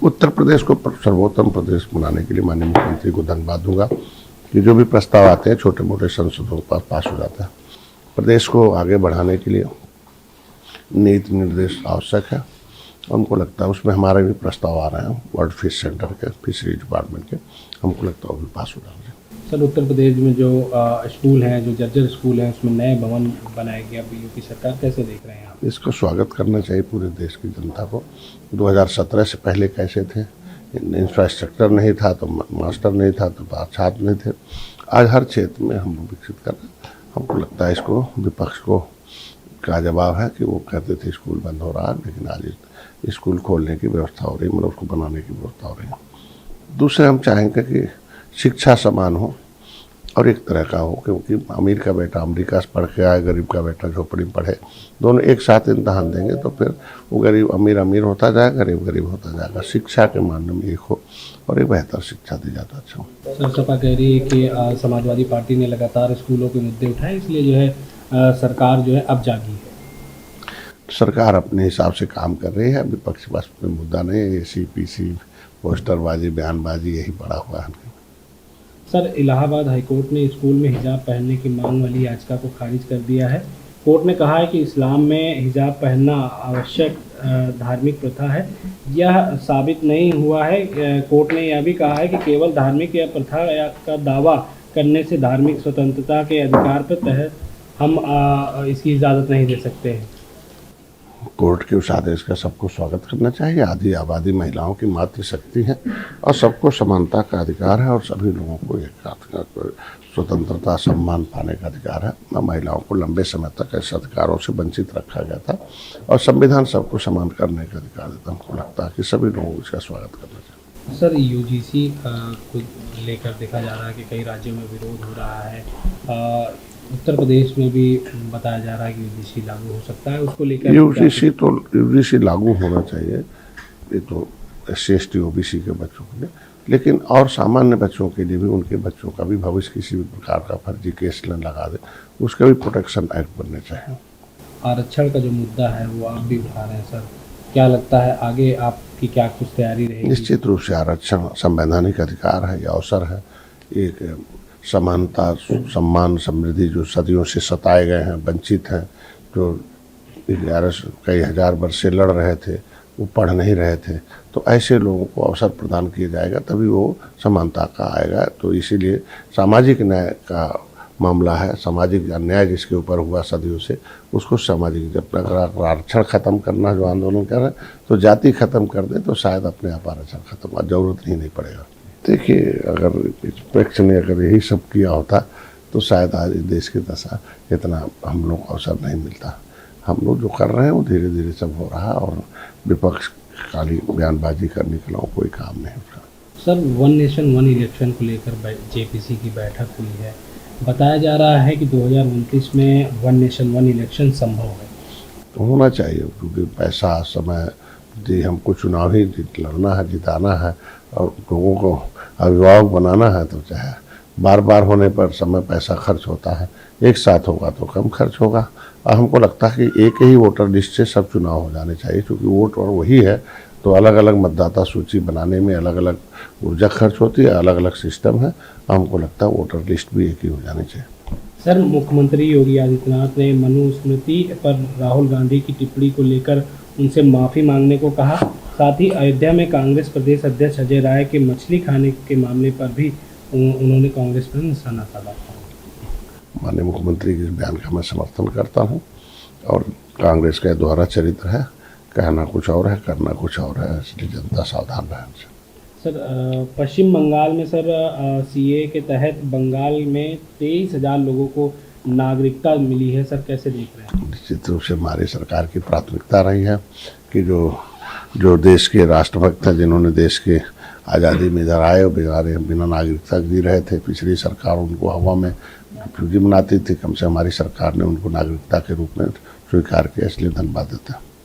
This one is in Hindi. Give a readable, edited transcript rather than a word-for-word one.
उत्तर प्रदेश को सर्वोत्तम प्रदेश बनाने के लिए माननीय मुख्यमंत्री को धन्यवाद दूंगा कि जो भी प्रस्ताव आते हैं छोटे मोटे संसदों के पास पास हो जाता है। प्रदेश को आगे बढ़ाने के लिए नीति निर्देश आवश्यक है। हमको लगता है उसमें हमारे भी प्रस्ताव आ रहे हैं वर्ल्ड फिश सेंटर के, फिशरी डिपार्टमेंट के, हमको लगता है वो भी पास हो जाएंगे। सर उत्तर प्रदेश में जो स्कूल हैं, जो जर्जर स्कूल हैं, उसमें नए भवन बनाए गए, अभी यूपी सरकार कैसे देख रहे हैं आप? इसका स्वागत करना चाहिए पूरे देश की जनता को। 2017 से पहले कैसे थे, इंफ्रास्ट्रक्चर नहीं था तो मास्टर नहीं था तो छात्र नहीं थे। आज हर क्षेत्र में हम विकसित कर रहे हैं। हमको लगता है इसको विपक्ष को का जवाब है कि वो कहते थे स्कूल बंद हो रहा है, लेकिन आज स्कूल खोलने की व्यवस्था हो रही है, मतलब उसको बनाने की व्यवस्था हो रही है। दूसरे हम चाहेंगे कि शिक्षा समान हो और एक तरह का हो, क्योंकि अमीर का बेटा अमेरिका से पढ़ के आए, गरीब का बेटा झोपड़ी में पढ़े, दोनों एक साथ इम्तहान देंगे तो फिर वो गरीब अमीर होता जाएगा, गरीब गरीब होता जाएगा। शिक्षा के मानने में एक हो और एक बेहतर शिक्षा दी जाता। अच्छा हो। सर सपा कह रही है कि समाजवादी पार्टी ने लगातार स्कूलों के मुद्दे उठाए, इसलिए जो है सरकार जो है अब जागी है। सरकार अपने हिसाब से काम कर रही है, विपक्ष के पास कोई मुद्दा नहीं है। ACPC पोस्टरबाजी बयानबाजी यही पड़ा हुआ है। सर इलाहाबाद हाईकोर्ट ने स्कूल में हिजाब पहनने की मांग वाली याचिका को खारिज कर दिया है। कोर्ट ने कहा है कि इस्लाम में हिजाब पहनना आवश्यक धार्मिक प्रथा है। यह साबित नहीं हुआ है। कोर्ट ने यह भी कहा है कि केवल धार्मिक या प्रथा का दावा करने से धार्मिक स्वतंत्रता के अधिकार पर तहत हम इसकी इजाज़त नहीं दे सकते हैं। कोर्ट के उस आदेश का सबको स्वागत करना चाहिए। आधी आबादी महिलाओं की मातृशक्ति है और सबको समानता का अधिकार है और सभी लोगों को एक स्वतंत्रता सम्मान पाने का अधिकार है। महिलाओं को लंबे समय तक ऐसे अधिकारों से वंचित रखा गया था और संविधान सबको समान करने का अधिकार देता। हमको लगता है कि सभी लोगों को इसका स्वागत करना चाहिए। सर UGC को लेकर देखा जा रहा है कि कई राज्यों में विरोध हो रहा है। उत्तर प्रदेश में भी बताया जा रहा है कि UGC लागू हो सकता है, उसको लेकर UGC लागू होना चाहिए। ये तो SC/ST OBC के बच्चों के लिए, लेकिन और सामान्य बच्चों के लिए भी, उनके बच्चों का भी भविष्य किसी भी प्रकार का फर्जी केस न लगा दे, उसका भी प्रोटेक्शन एक्ट बनने चाहिए। आरक्षण का जो मुद्दा है वो आप भी उठा रहे हैं सर, क्या लगता है आगे आपकी क्या कुछ तैयारी रहेगी? निश्चित रूप से आरक्षण संवैधानिक अधिकार है, यह अवसर है, एक समानता सम्मान समृद्धि जो सदियों से सताए गए हैं, वंचित हैं, जो 11 कई हजार वर्ष से लड़ रहे थे, वो पढ़ नहीं रहे थे, तो ऐसे लोगों को अवसर प्रदान किया जाएगा तभी वो समानता का आएगा। तो इसीलिए सामाजिक न्याय का मामला है, सामाजिक अन्याय जिसके ऊपर हुआ सदियों से, उसको सामाजिक, जब अगर आरक्षण खत्म करना जो आंदोलन कर रहे हैं तो जाति खत्म कर दे तो शायद अपने आप आरक्षण खत्म, जरूरत ही नहीं पड़ेगा। देखिए, अगर विपक्ष ने अगर यही सब किया होता तो शायद आज देश की दशा इतना हम लोग को अवसर नहीं मिलता। हम लोग जो कर रहे हैं वो धीरे धीरे सब हो रहा है और विपक्ष खाली बयानबाजी करने के अलावा कोई काम नहीं होता। सर 1 नेशन 1 इलेक्शन को लेकर JPC की बैठक हुई है। बताया जा रहा है कि 2029 में 1 नेशन 1 इलेक्शन संभव है। तो होना चाहिए, क्योंकि पैसा समय जी, हमको चुनाव ही लड़ना है, जिताना है और लोगों को अभिभावक बनाना है, तो चाहे बार बार होने पर समय पैसा खर्च होता है, एक साथ होगा तो कम खर्च होगा। और हमको लगता है कि एक ही वोटर लिस्ट से सब चुनाव हो जाने चाहिए, क्योंकि वोट और वही है तो अलग अलग मतदाता सूची बनाने में अलग अलग ऊर्जा खर्च होती है, अलग अलग सिस्टम है। हमको लगता है वोटर लिस्ट भी एक ही हो जानी चाहिए। सर मुख्यमंत्री योगी आदित्यनाथ ने मनुस्मृति पर राहुल गांधी की टिप्पणी को लेकर उनसे माफ़ी मांगने को कहा। साथ ही अयोध्या में कांग्रेस प्रदेश अध्यक्ष अजय राय के मछली खाने के मामले पर भी उन्होंने कांग्रेस पर निशाना साधा। माननीय मुख्यमंत्री के बयान का मैं समर्थन करता हूं और कांग्रेस का दोहरा चरित्र है, कहना कुछ और है, करना कुछ और है, इसलिए जनता सावधान रहे। सर पश्चिम बंगाल में सर CA के तहत बंगाल में 23,000 लोगों को नागरिकता मिली है। सर कैसे देख रहे हैं? निश्चित रूप से हमारी सरकार की प्राथमिकता रही है कि जो देश के राष्ट्रभक्त हैं, जिन्होंने देश के आज़ादी में इधर आए और बिना नागरिकता जी रहे थे, पिछली सरकार उनको हवा में फ्यूजी बनाती थी, कम से हमारी सरकार ने उनको नागरिकता के रूप में स्वीकार किया, इसलिए धन्यवाद देता है।